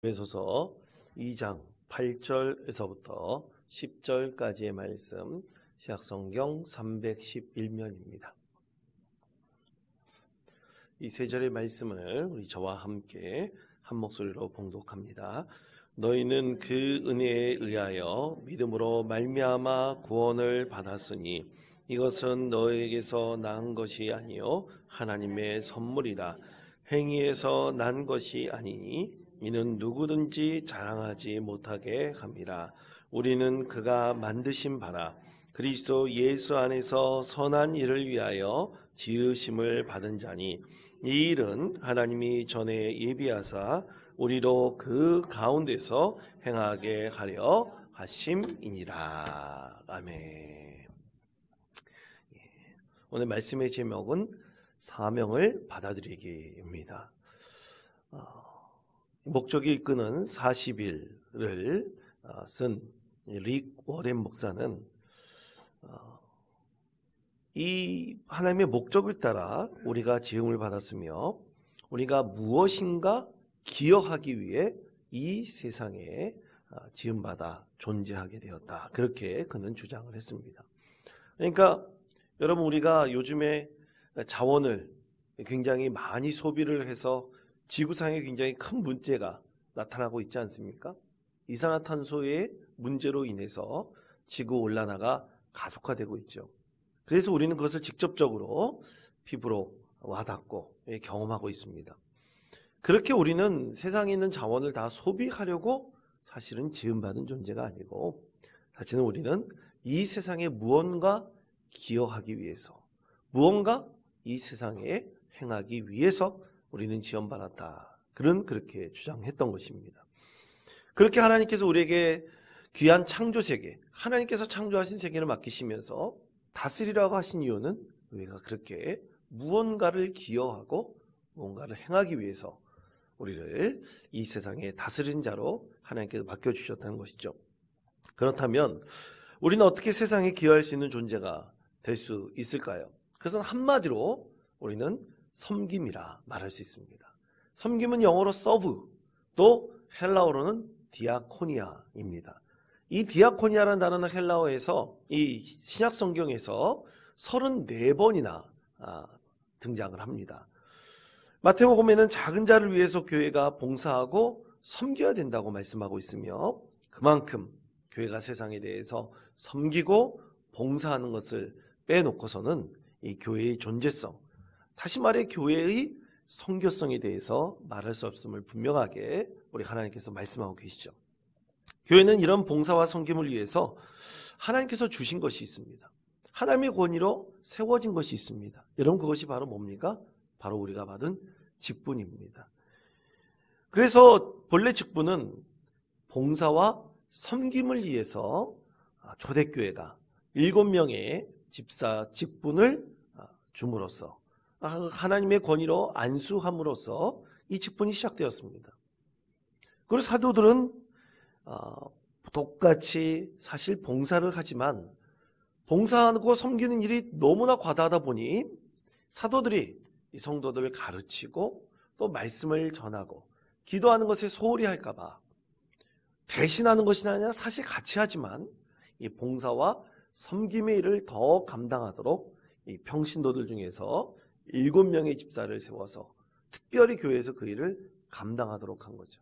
에베소서 2장 8절에서부터 10절까지의 말씀, 신약성경 311면입니다. 이 세 절의 말씀을 우리 저와 함께 한 목소리로 봉독합니다. 너희는 그 은혜에 의하여 믿음으로 말미암아 구원을 받았으니 이것은 너희에게서 난 것이 아니요 하나님의 선물이라. 행위에서 난 것이 아니니 이는 누구든지 자랑하지 못하게 함이라. 우리는 그가 만드신 바라 그리스도 예수 안에서 선한 일을 위하여 지으심을 받은 자니 이 일은 하나님이 전에 예비하사 우리로 그 가운데서 행하게 하려 하심이니라. 아멘. 오늘 말씀의 제목은 사명을 받아들이기입니다. 목적이 이끄는 40일을 쓴 릭 워렌 목사는 이 하나님의 목적을 따라 우리가 지음을 받았으며 우리가 무엇인가 기여하기 위해 이 세상에 지음받아 존재하게 되었다. 그렇게 그는 주장을 했습니다. 그러니까 여러분, 우리가 요즘에 자원을 굉장히 많이 소비를 해서 지구상에 굉장히 큰 문제가 나타나고 있지 않습니까? 이산화탄소의 문제로 인해서 지구온난화가 가속화되고 있죠. 그래서 우리는 그것을 직접적으로 피부로 와닿고 경험하고 있습니다. 그렇게 우리는 세상에 있는 자원을 다 소비하려고 사실은 지음받은 존재가 아니고, 사실은 우리는 이 세상에 무언가 기여하기 위해서, 무언가 이 세상에 행하기 위해서 우리는 지원받았다. 그렇게 주장했던 것입니다. 그렇게 하나님께서 우리에게 귀한 창조세계, 하나님께서 창조하신 세계를 맡기시면서 다스리라고 하신 이유는 우리가 그렇게 무언가를 기여하고 무언가를 행하기 위해서 우리를 이 세상에 다스린 자로 하나님께서 맡겨주셨다는 것이죠. 그렇다면 우리는 어떻게 세상에 기여할 수 있는 존재가 될 수 있을까요? 그것은 한마디로 우리는 섬김이라 말할 수 있습니다. 섬김은 영어로 서브, 또 헬라어로는 디아코니아입니다. 이 디아코니아라는 단어는 헬라어에서 이 신약 성경에서 34번이나 등장을 합니다. 마태복음에는 작은 자를 위해서 교회가 봉사하고 섬겨야 된다고 말씀하고 있으며, 그만큼 교회가 세상에 대해서 섬기고 봉사하는 것을 빼놓고서는 이 교회의 존재성, 다시 말해 교회의 선교성에 대해서 말할 수 없음을 분명하게 우리 하나님께서 말씀하고 계시죠. 교회는 이런 봉사와 섬김을 위해서 하나님께서 주신 것이 있습니다. 하나님의 권위로 세워진 것이 있습니다. 여러분, 그것이 바로 뭡니까? 바로 우리가 받은 직분입니다. 그래서 본래 직분은 봉사와 섬김을 위해서 초대교회가 7명의 집사 직분을 줌으로써, 하나님의 권위로 안수함으로써 이 직분이 시작되었습니다. 그리고 사도들은 똑같이 사실 봉사를 하지만 봉사하고 섬기는 일이 너무나 과다하다 보니 사도들이 이 성도들을 가르치고 또 말씀을 전하고 기도하는 것에 소홀히 할까봐 대신하는 것이 아니라 사실 같이 하지만 이 봉사와 섬김의 일을 더 감당하도록 이 평신도들 중에서 7명의 집사를 세워서 특별히 교회에서 그 일을 감당하도록 한 거죠.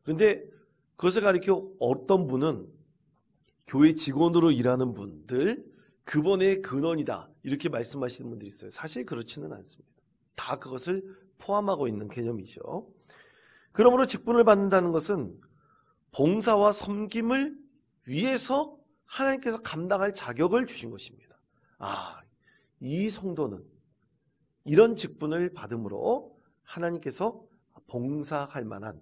그런데 그것을 가리켜 어떤 분은 교회 직원으로 일하는 분들, 그분의 근원이다, 이렇게 말씀하시는 분들이 있어요. 사실 그렇지는 않습니다. 다 그것을 포함하고 있는 개념이죠. 그러므로 직분을 받는다는 것은 봉사와 섬김을 위해서 하나님께서 감당할 자격을 주신 것입니다. 이 성도는 이런 직분을 받음으로 하나님께서 봉사할 만한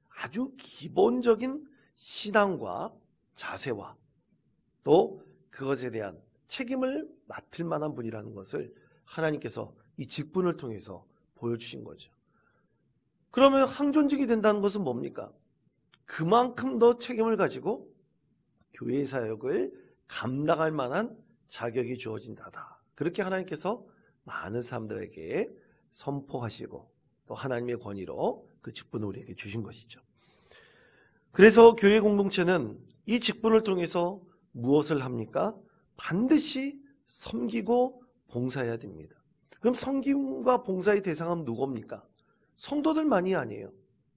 아주 기본적인 신앙과 자세와 또 그것에 대한 책임을 맡을 만한 분이라는 것을 하나님께서 이 직분을 통해서 보여주신 거죠. 그러면 항존직이 된다는 것은 뭡니까? 그만큼 더 책임을 가지고 교회 사역을 감당할 만한 자격이 주어진다다. 그렇게 하나님께서 많은 사람들에게 선포하시고 또 하나님의 권위로 그 직분을 우리에게 주신 것이죠. 그래서 교회 공동체는 이 직분을 통해서 무엇을 합니까? 반드시 섬기고 봉사해야 됩니다. 그럼 섬김과 봉사의 대상은 누굽니까? 성도들만이 아니에요.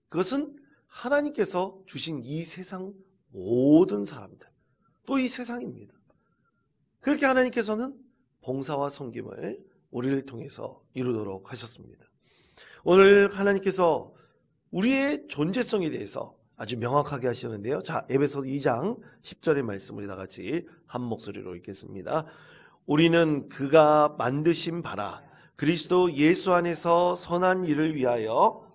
그것은 하나님께서 주신 이 세상 모든 사람들, 또 이 세상입니다. 그렇게 하나님께서는 봉사와 섬김을 우리를 통해서 이루도록 하셨습니다. 오늘 하나님께서 우리의 존재성에 대해서 아주 명확하게 하시는데요. 자, 에베소서 2장 10절의 말씀을 다 같이 한 목소리로 읽겠습니다. 우리는 그가 만드신 바라 그리스도 예수 안에서 선한 일을 위하여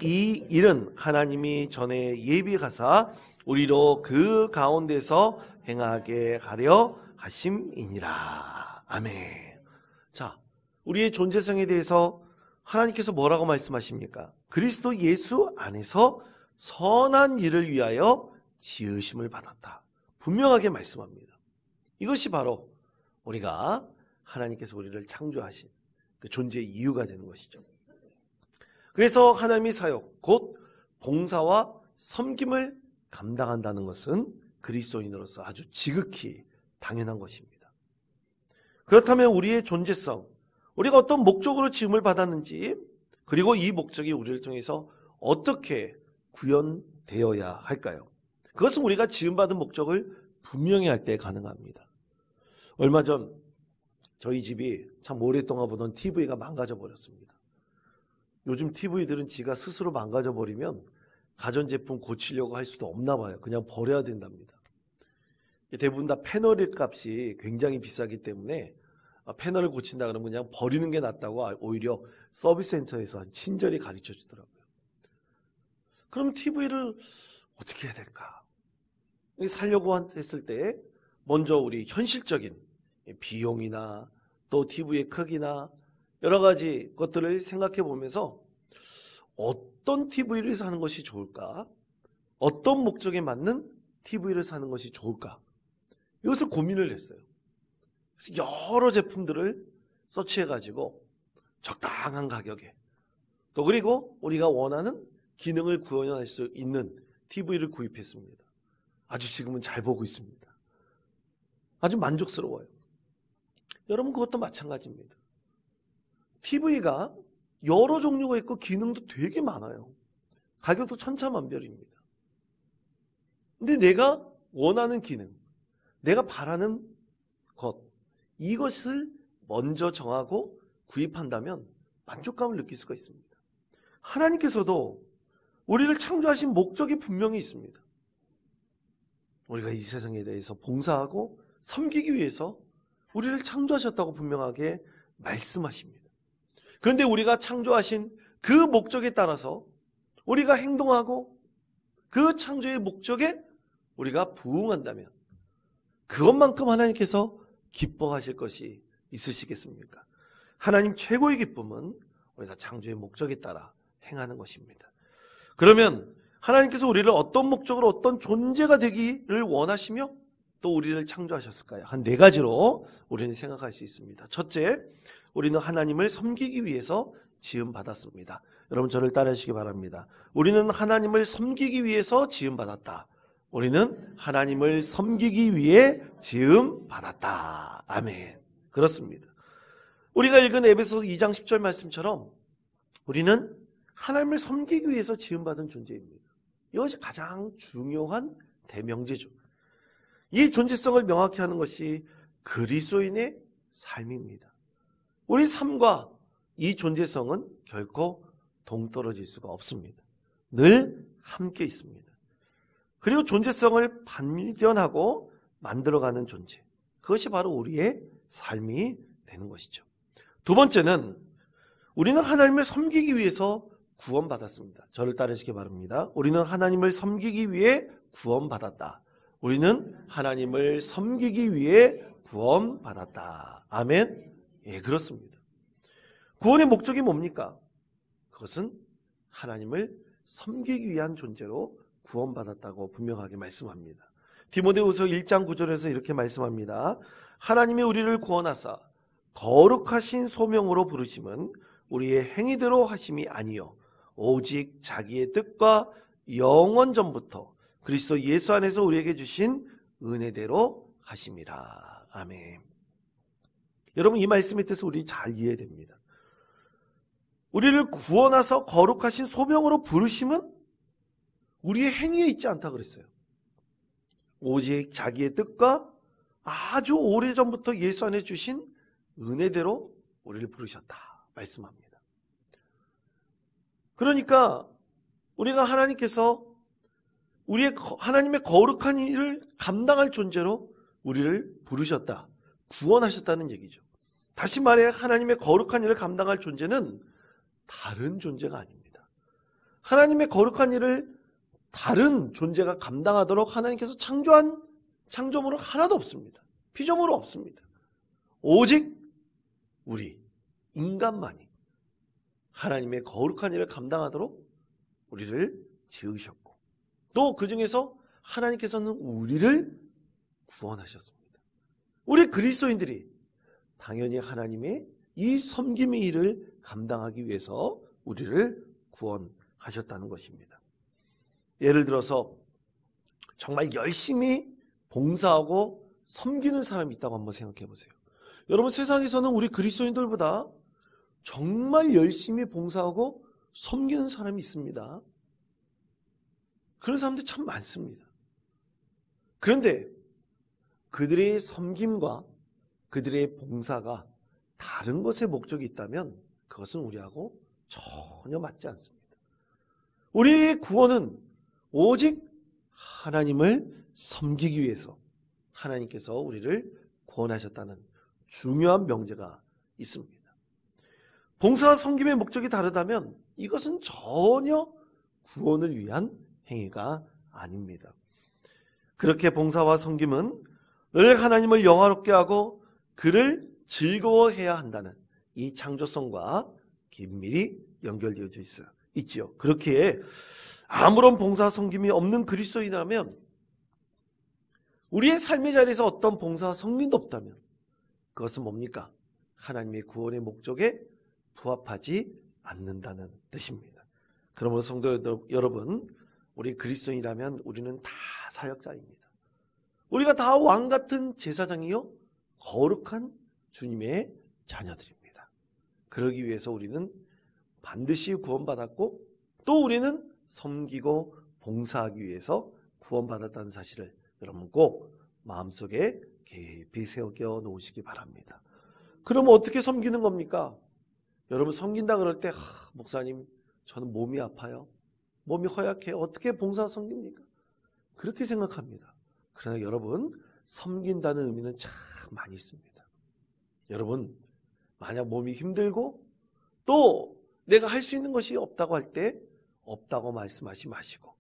이 일은 하나님이 전에 예비하사 우리로 그 가운데서 행하게 하려 하심이니라. 아멘. 자, 우리의 존재성에 대해서 하나님께서 뭐라고 말씀하십니까? 그리스도 예수 안에서 선한 일을 위하여 지으심을 받았다. 분명하게 말씀합니다. 이것이 바로 우리가 하나님께서 우리를 창조하신 그 존재의 이유가 되는 것이죠. 그래서 하나님의 사역, 곧 봉사와 섬김을 감당한다는 것은 그리스도인으로서 아주 지극히 당연한 것입니다. 그렇다면 우리의 존재성, 우리가 어떤 목적으로 지음을 받았는지, 그리고 이 목적이 우리를 통해서 어떻게 구현되어야 할까요? 그것은 우리가 지음받은 목적을 분명히 할 때 가능합니다. 얼마 전 저희 집이 참 오랫동안 보던 TV가 망가져 버렸습니다. 요즘 TV들은 지가 스스로 망가져 버리면 가전제품 고치려고 할 수도 없나 봐요. 그냥 버려야 된답니다. 대부분 다 패널 값이 굉장히 비싸기 때문에 패널을 고친다 그러면 그냥 버리는 게 낫다고 오히려 서비스 센터에서 친절히 가르쳐 주더라고요. 그럼 TV를 어떻게 해야 될까? 살려고 했을 때 먼저 우리 현실적인 비용이나 또 TV의 크기나 여러 가지 것들을 생각해 보면서 어떤 TV를 사는 것이 좋을까? 어떤 목적에 맞는 TV를 사는 것이 좋을까? 이것을 고민을 했어요. 그래서 여러 제품들을 서치해가지고 적당한 가격에 또 그리고 우리가 원하는 기능을 구현할 수 있는 TV를 구입했습니다. 아주 지금은 잘 보고 있습니다. 아주 만족스러워요. 여러분 그것도 마찬가지입니다. TV가 여러 종류가 있고 기능도 되게 많아요. 가격도 천차만별입니다. 근데 내가 원하는 기능, 내가 바라는 것, 이것을 먼저 정하고 구입한다면 만족감을 느낄 수가 있습니다. 하나님께서도 우리를 창조하신 목적이 분명히 있습니다. 우리가 이 세상에 대해서 봉사하고 섬기기 위해서 우리를 창조하셨다고 분명하게 말씀하십니다. 그런데 우리가 창조하신 그 목적에 따라서 우리가 행동하고 그 창조의 목적에 우리가 부응한다면 그것만큼 하나님께서 기뻐하실 것이 있으시겠습니까? 하나님 최고의 기쁨은 우리가 창조의 목적에 따라 행하는 것입니다. 그러면 하나님께서 우리를 어떤 목적으로 어떤 존재가 되기를 원하시며 또 우리를 창조하셨을까요? 한 4가지로 우리는 생각할 수 있습니다. 첫째, 우리는 하나님을 섬기기 위해서 지음받았습니다. 여러분 저를 따라하시기 바랍니다. 우리는 하나님을 섬기기 위해서 지음받았다. 우리는 하나님을 섬기기 위해 지음받았다. 아멘. 그렇습니다. 우리가 읽은 에베소서 2장 10절 말씀처럼 우리는 하나님을 섬기기 위해서 지음받은 존재입니다. 이것이 가장 중요한 대명제죠. 이 존재성을 명확히 하는 것이 그리스도인의 삶입니다. 우리 삶과 이 존재성은 결코 동떨어질 수가 없습니다. 늘 함께 있습니다. 그리고 존재성을 발견하고 만들어가는 존재, 그것이 바로 우리의 삶이 되는 것이죠. 두 번째는 우리는 하나님을 섬기기 위해서 구원받았습니다. 저를 따르시기 바랍니다. 우리는 하나님을 섬기기 위해 구원받았다. 우리는 하나님을 섬기기 위해 구원받았다. 아멘. 예, 그렇습니다. 구원의 목적이 뭡니까? 그것은 하나님을 섬기기 위한 존재로 구원받았다고 분명하게 말씀합니다. 디모데후서 1장 9절에서 이렇게 말씀합니다. 하나님이 우리를 구원하사 거룩하신 소명으로 부르심은 우리의 행위대로 하심이 아니요 오직 자기의 뜻과 영원전부터 그리스도 예수 안에서 우리에게 주신 은혜대로 하심이라. 아멘. 여러분, 이 말씀의 뜻을 우리 잘 이해됩니다. 우리를 구원하사 거룩하신 소명으로 부르심은 우리의 행위에 있지 않다 그랬어요. 오직 자기의 뜻과 아주 오래전부터 예수 안에 주신 은혜대로 우리를 부르셨다 말씀합니다. 그러니까 우리가 하나님께서 하나님의 거룩한 일을 감당할 존재로 우리를 부르셨다, 구원하셨다는 얘기죠. 다시 말해 하나님의 거룩한 일을 감당할 존재는 다른 존재가 아닙니다. 하나님의 거룩한 일을 다른 존재가 감당하도록 하나님께서 창조한 창조물은 하나도 없습니다. 피조물은 없습니다. 오직 우리 인간만이 하나님의 거룩한 일을 감당하도록 우리를 지으셨고, 또 그 중에서 하나님께서는 우리를 구원하셨습니다. 우리 그리스도인들이 당연히 하나님의 이 섬김의 일을 감당하기 위해서 우리를 구원하셨다는 것입니다. 예를 들어서 정말 열심히 봉사하고 섬기는 사람이 있다고 한번 생각해 보세요. 여러분, 세상에서는 우리 그리스도인들보다 정말 열심히 봉사하고 섬기는 사람이 있습니다. 그런 사람들이 참 많습니다. 그런데 그들의 섬김과 그들의 봉사가 다른 것에 목적이 있다면 그것은 우리하고 전혀 맞지 않습니다. 우리의 구원은 오직 하나님을 섬기기 위해서 하나님께서 우리를 구원하셨다는 중요한 명제가 있습니다. 봉사와 섬김의 목적이 다르다면 이것은 전혀 구원을 위한 행위가 아닙니다. 그렇게 봉사와 섬김은 늘 하나님을 영화롭게 하고 그를 즐거워해야 한다는 이 창조성과 긴밀히 연결되어져 있지요. 그렇기에 아무런 봉사와 섬김이 없는 그리스도인이라면, 우리의 삶의 자리에서 어떤 봉사와 섬김도 없다면 그것은 뭡니까? 하나님의 구원의 목적에 부합하지 않는다는 뜻입니다. 그러므로 성도 여러분, 우리 그리스도인이라면 우리는 다 사역자입니다. 우리가 다 왕같은 제사장이요 거룩한 주님의 자녀들입니다. 그러기 위해서 우리는 반드시 구원받았고, 또 우리는 섬기고 봉사하기 위해서 구원받았다는 사실을 여러분 꼭 마음속에 깊이 새겨 놓으시기 바랍니다. 그러면 어떻게 섬기는 겁니까? 여러분, 섬긴다 그럴 때 목사님 저는 몸이 아파요, 몸이 허약해요, 어떻게 봉사 섬깁니까? 그렇게 생각합니다. 그러나 여러분, 섬긴다는 의미는 참 많이 있습니다. 여러분, 만약 몸이 힘들고 또 내가 할 수 있는 것이 없다고 할 때 없다고 말씀하지 마시고,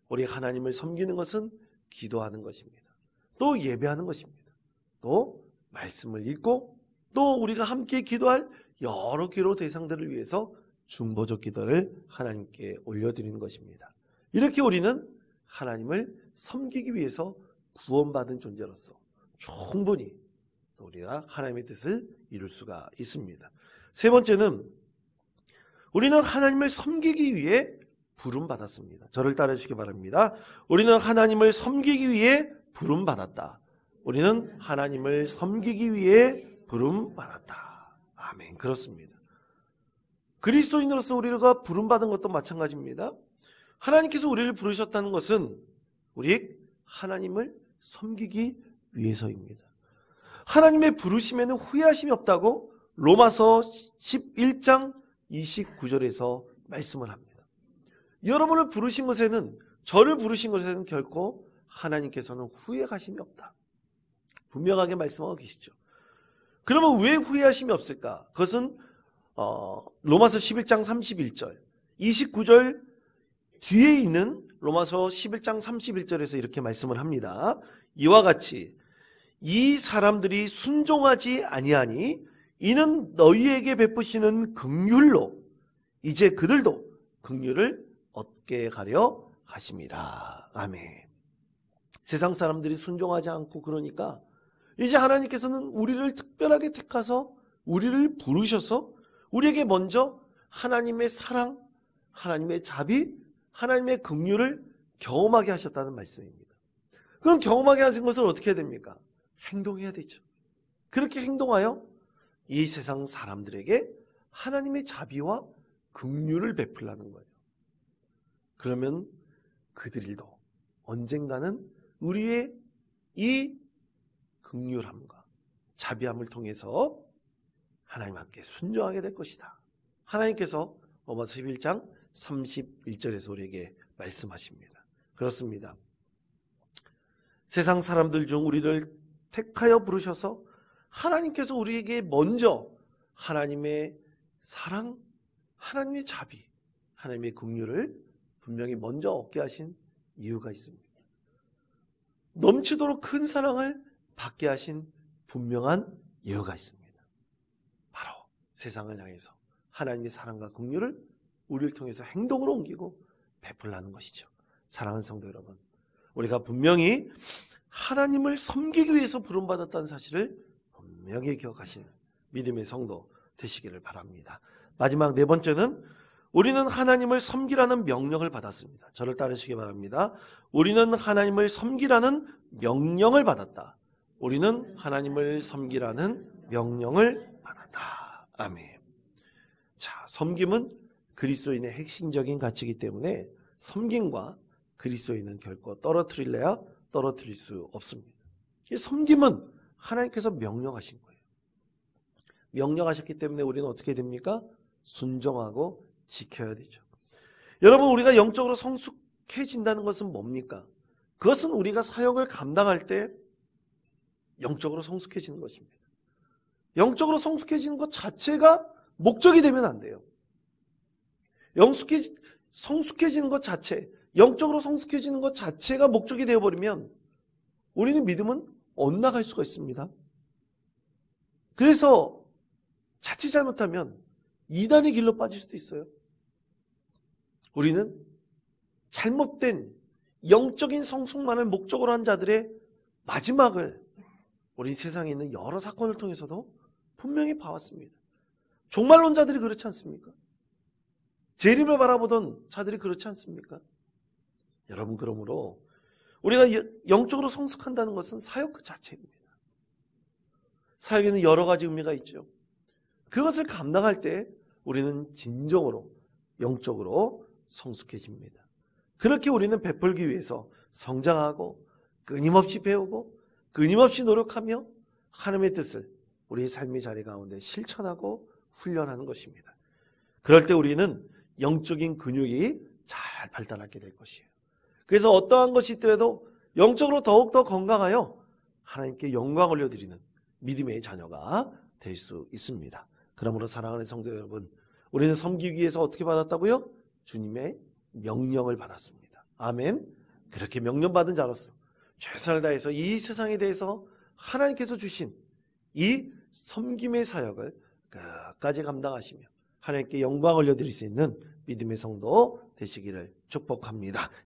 우리 하나님을 섬기는 것은 기도하는 것입니다. 또 예배하는 것입니다. 또 말씀을 읽고, 또 우리가 함께 기도할 여러 기도 대상들을 위해서 중보적 기도를 하나님께 올려드리는 것입니다. 이렇게 우리는 하나님을 섬기기 위해서 구원받은 존재로서 충분히 우리가 하나님의 뜻을 이룰 수가 있습니다. 세 번째는 우리는 하나님을 섬기기 위해 부름받았습니다. 저를 따르시기 바랍니다. 우리는 하나님을 섬기기 위해 부름받았다. 우리는 하나님을 섬기기 위해 부름받았다. 아멘. 그렇습니다. 그리스도인으로서 우리가 부름받은 것도 마찬가지입니다. 하나님께서 우리를 부르셨다는 것은 우리 하나님을 섬기기 위해서입니다. 하나님의 부르심에는 후회하심이 없다고 로마서 11장 29절에서 말씀을 합니다. 여러분을 부르신 것에는, 저를 부르신 것에는 결코 하나님께서는 후회하심이 없다, 분명하게 말씀하고 계시죠. 그러면 왜 후회하심이 없을까? 그것은 로마서 11장 31절, 29절 뒤에 있는 로마서 11장 31절에서 이렇게 말씀을 합니다. 이와 같이 이 사람들이 순종하지 아니하니 이는 너희에게 베푸시는 긍휼로 이제 그들도 긍휼을 얻게 가려 하심이라. 아멘. 세상 사람들이 순종하지 않고 그러니까 이제 하나님께서는 우리를 특별하게 택하서 우리를 부르셔서 우리에게 먼저 하나님의 사랑, 하나님의 자비, 하나님의 긍휼을 경험하게 하셨다는 말씀입니다. 그럼 경험하게 하신 것을 어떻게 해야 됩니까? 행동해야 되죠. 그렇게 행동하여 이 세상 사람들에게 하나님의 자비와 긍휼을 베풀라는 거예요. 그러면 그들도 언젠가는 우리의 이 긍휼함과 자비함을 통해서 하나님 함께 순종하게 될 것이다. 하나님께서 로마서 11장 31절에서 우리에게 말씀하십니다. 그렇습니다. 세상 사람들 중 우리를 택하여 부르셔서 하나님께서 우리에게 먼저 하나님의 사랑, 하나님의 자비, 하나님의 긍휼을 분명히 먼저 얻게 하신 이유가 있습니다. 넘치도록 큰 사랑을 받게 하신 분명한 이유가 있습니다. 바로 세상을 향해서 하나님의 사랑과 긍휼을 우리를 통해서 행동으로 옮기고 베풀라는 것이죠. 사랑하는 성도 여러분, 우리가 분명히 하나님을 섬기기 위해서 부름받았다는 사실을 분명히 기억하시는 믿음의 성도 되시기를 바랍니다. 마지막 네 번째는 우리는 하나님을 섬기라는 명령을 받았습니다. 저를 따르시기 바랍니다. 우리는 하나님을 섬기라는 명령을 받았다. 우리는 하나님을 섬기라는 명령을 받았다. 아멘. 자, 섬김은 그리스도인의 핵심적인 가치이기 때문에 섬김과 그리스도인은 결코 떨어뜨릴래야 떨어뜨릴 수 없습니다. 이 섬김은 하나님께서 명령하신 거예요. 명령하셨기 때문에 우리는 어떻게 됩니까? 순종하고 지켜야 되죠. 여러분, 우리가 영적으로 성숙해진다는 것은 뭡니까? 그것은 우리가 사역을 감당할 때 영적으로 성숙해지는 것입니다. 영적으로 성숙해지는 것 자체가 목적이 되면 안 돼요. 성숙해지는 것 자체, 영적으로 성숙해지는 것 자체가 목적이 되어버리면 우리는 믿음은 엇나갈 수가 있습니다. 그래서 자칫 잘못하면 이단의 길로 빠질 수도 있어요. 우리는 잘못된 영적인 성숙만을 목적으로 한 자들의 마지막을 우리 세상에 있는 여러 사건을 통해서도 분명히 봐왔습니다. 종말론자들이 그렇지 않습니까? 재림을 바라보던 자들이 그렇지 않습니까? 여러분, 그러므로 우리가 영적으로 성숙한다는 것은 사역 그 자체입니다. 사역에는 여러 가지 의미가 있죠. 그것을 감당할 때 우리는 진정으로 영적으로 성숙해집니다. 그렇게 우리는 베풀기 위해서 성장하고 끊임없이 배우고 끊임없이 노력하며 하나님의 뜻을 우리의 삶의 자리 가운데 실천하고 훈련하는 것입니다. 그럴 때 우리는 영적인 근육이 잘 발달하게 될 것이에요. 그래서 어떠한 것이 있더라도 영적으로 더욱더 건강하여 하나님께 영광 올려드리는 믿음의 자녀가 될 수 있습니다. 그러므로 사랑하는 성도 여러분, 우리는 섬기기 위해서 어떻게 받았다고요? 주님의 명령을 받았습니다. 아멘. 그렇게 명령받은 자로서 최선을 다해서 이 세상에 대해서 하나님께서 주신 이 섬김의 사역을 끝까지 감당하시며 하나님께 영광 올려드릴 수 있는 믿음의 성도 되시기를 축복합니다.